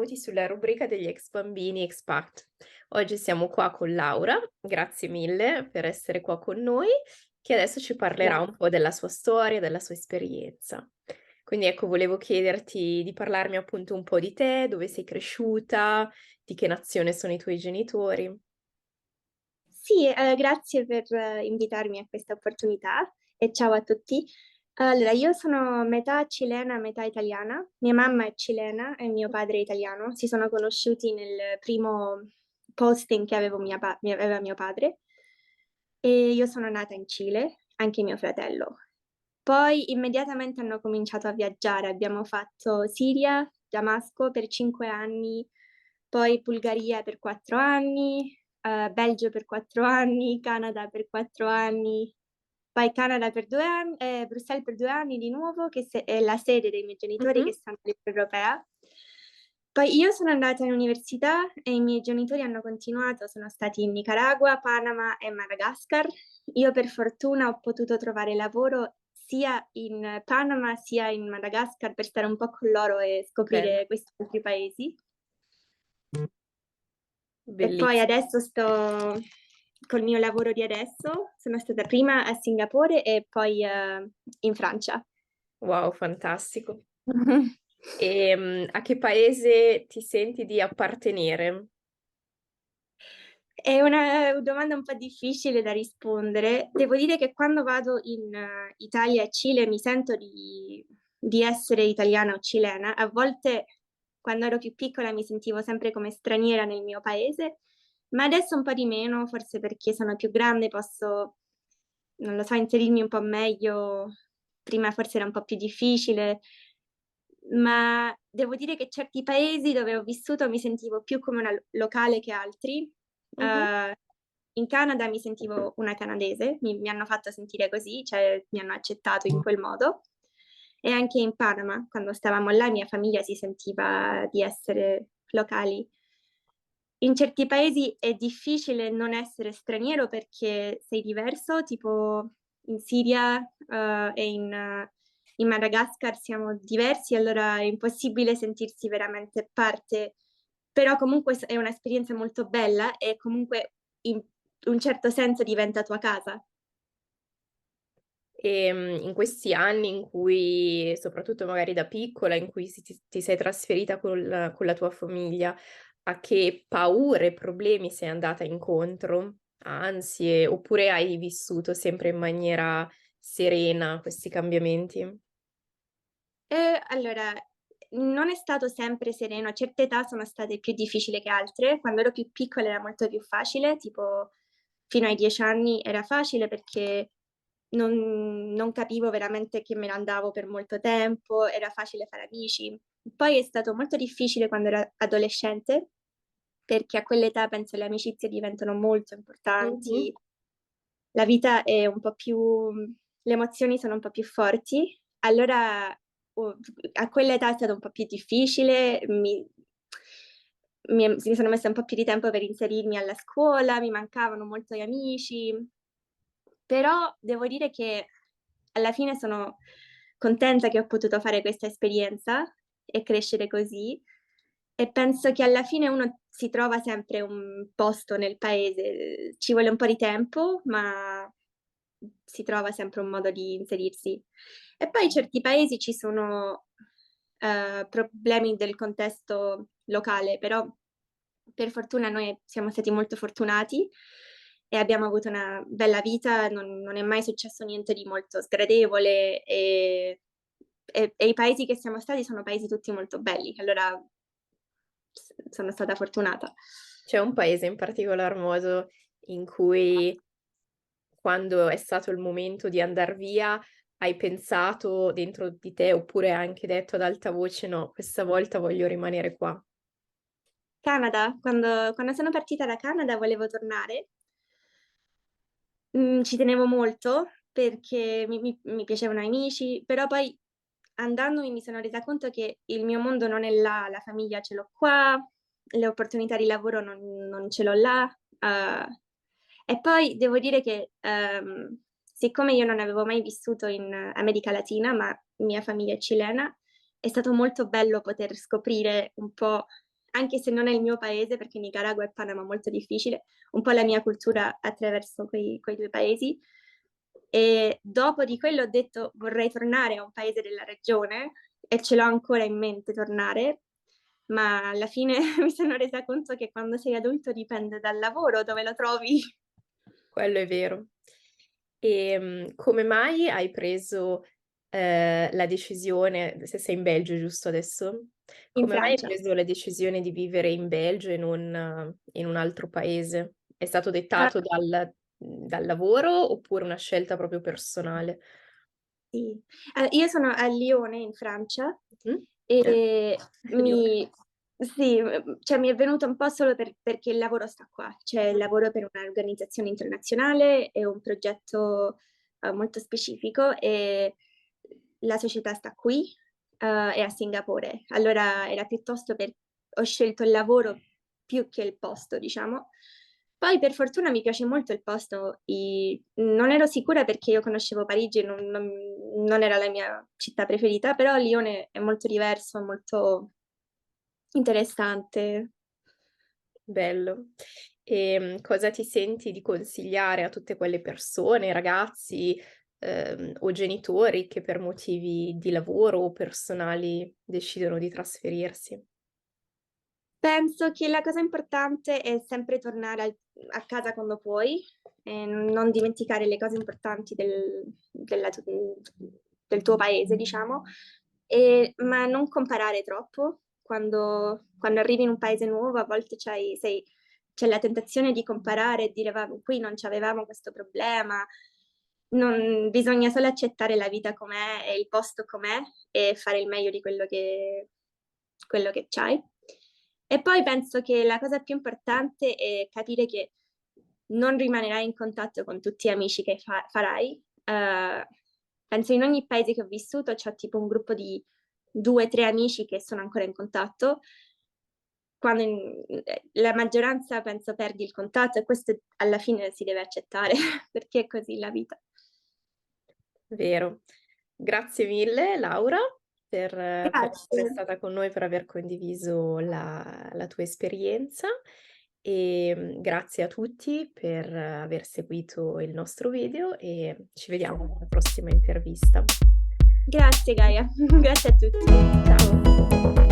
benvenuti sulla rubrica degli ex bambini expat. Oggi siamo qua con Laura, grazie mille per essere qua con noi, che adesso ci parlerà un po' della sua storia, della sua esperienza. Quindi ecco, volevo chiederti di parlarmi appunto un po' di te, dove sei cresciuta, di che nazione sono i tuoi genitori. Sì, grazie per invitarmi a questa opportunità e ciao a tutti. Allora, io sono metà cilena, metà italiana. Mia mamma è cilena e mio padre è italiano. Si sono conosciuti nel primo posting che mi aveva mio padre e io sono nata in Cile, anche mio fratello. Poi immediatamente hanno cominciato a viaggiare. Abbiamo fatto Siria, Damasco per 5 anni, poi Bulgaria per 4 anni, Belgio per 4 anni, Canada per 4 anni, poi Canada per 2 anni, Bruxelles per 2 anni di nuovo, è la sede dei miei genitori che Mhm. stanno all'Unione Europea. Poi io sono andata in università e i miei genitori hanno continuato, sono stati in Nicaragua, Panama e Madagascar. Io per fortuna ho potuto trovare lavoro sia in Panama sia in Madagascar per stare un po' con loro e Bello, scoprire questi altri paesi. E poi bellissimo. adesso sto col mio lavoro di adesso, sono stata prima a Singapore e poi in Francia. Wow, fantastico. A che paese ti senti di appartenere? È una domanda un po' difficile da rispondere. Devo dire che quando vado in Italia e Cile mi sento di essere italiana o cilena. A volte, quando ero più piccola, mi sentivo sempre come straniera nel mio paese, ma adesso un po' di meno, forse perché sono più grande, posso, non lo so, inserirmi un po' meglio. Prima forse era un po' più difficile, ma devo dire che certi paesi dove ho vissuto mi sentivo più come una locale che altri. Mhm. Uhm, in Canada mi sentivo una canadese, mi hanno fatto sentire così, cioè mi hanno accettato in quel modo. E anche in Panama, quando stavamo là, mia famiglia si sentiva di essere locali. In certi paesi è difficile non essere straniero perché sei diverso, tipo in Siria, e in Madagascar siamo diversi, allora è impossibile sentirsi veramente parte, però comunque è un'esperienza molto bella e comunque in un certo senso diventa tua casa. In questi anni in cui, soprattutto magari da piccola, in cui ti sei trasferita con la tua famiglia, a che paure, problemi sei andata incontro? Ansie, oppure hai vissuto sempre in maniera serena questi cambiamenti? Allora, non è stato sempre sereno, a certe età sono state più difficili che altre. Quando ero più piccola era molto più facile, tipo fino ai 10 anni era facile perché non capivo veramente che me ne andavo per molto tempo, era facile fare amici. Poi è stato molto difficile quando ero adolescente, perché a quell'età penso le amicizie diventano molto Mh-mh. importanti, la vita è un po' più, le emozioni sono un po' più forti. Allora, a quell'età è stato un po' più difficile, mi sono messa un po' più di tempo per inserirmi alla scuola, mi mancavano molto gli amici, però devo dire che alla fine sono contenta che ho potuto fare questa esperienza e crescere così e penso che alla fine uno si trova sempre un posto nel paese, ci vuole un po' di tempo, ma si trova sempre un modo di inserirsi. E poi in certi paesi ci sono, problemi del contesto locale, però per fortuna noi siamo stati molto fortunati e abbiamo avuto una bella vita, non è mai successo niente di molto sgradevole e i paesi che siamo stati sono paesi tutti molto belli, allora sono stata fortunata. C'è un paese in particolar modo in cui, quando è stato il momento di andar via, hai pensato dentro di te, oppure hai anche detto ad alta voce: "No, questa volta voglio rimanere qua"? Canada, quando sono partita da Canada volevo tornare. Ci tenevo molto perché mi piacevano gli amici, però poi andandomi mi sono resa conto che il mio mondo non è là, la famiglia ce l'ho qua, le opportunità di lavoro non ce l'ho là. E poi devo dire che, siccome io non avevo mai vissuto in America Latina, ma mia famiglia è cilena, è stato molto bello poter scoprire un po' anche se non è il mio paese, perché Nicaragua e Panama è molto difficile, un po' la mia cultura attraverso quei 2 paesi. E dopo di quello ho detto: "Vorrei tornare a un paese della regione", e ce l'ho ancora in mente tornare, ma alla fine mi sono resa conto che quando sei adulto dipende dal lavoro, dove lo trovi. Quello è vero. Come mai hai preso, la decisione se sei in Belgio, giusto adesso? In Come mai hai Francia. preso la decisione di vivere in Belgio e non in un altro paese? È stato Ah, dettato dal lavoro oppure una scelta proprio personale? sì. Io sono a Lione in Francia Mh-mh. Ah, e Lione. mi sì, cioè mi è venuta un po' solo perché il lavoro sta qua. Cioè Mh-mh. lavoro per un'organizzazione internazionale, è un progetto, molto specifico e la società sta qui, è a Singapore. Allora era piuttosto ho scelto il lavoro più che il posto, diciamo. Poi per fortuna mi piace molto il posto, non ero sicura perché io conoscevo Parigi e non era la mia città preferita, però Lione è molto diverso, molto interessante. Bello. Cosa ti senti di consigliare a tutte quelle persone, ragazzi, o genitori che per motivi di lavoro o personali decidono di trasferirsi? Penso che la cosa importante è sempre tornare a casa quando puoi e non dimenticare le cose importanti del tuo paese, diciamo, ma non comparare troppo. Quando arrivi in un paese nuovo, a volte c'è la tentazione di comparare e dire: "Va, qui non c'avevamo questo problema". Bisogna solo accettare la vita com'è e il posto com'è e fare il meglio di quello che c'hai. E poi penso che la cosa più importante è capire che non rimanerai in contatto con tutti gli amici che farai. Penso in ogni paese che ho vissuto c'ho tipo un gruppo di 2, 3 amici che sono ancora in contatto. Quando la maggioranza penso perdi il contatto e questo alla fine si deve accettare perché è così la vita. Vero. Grazie mille Laura per essere Grazie. stata con noi, per aver condiviso la tua esperienza, grazie a tutti per aver seguito il nostro video e ci vediamo alla prossima intervista. Grazie Gaia, grazie a tutti. Ciao.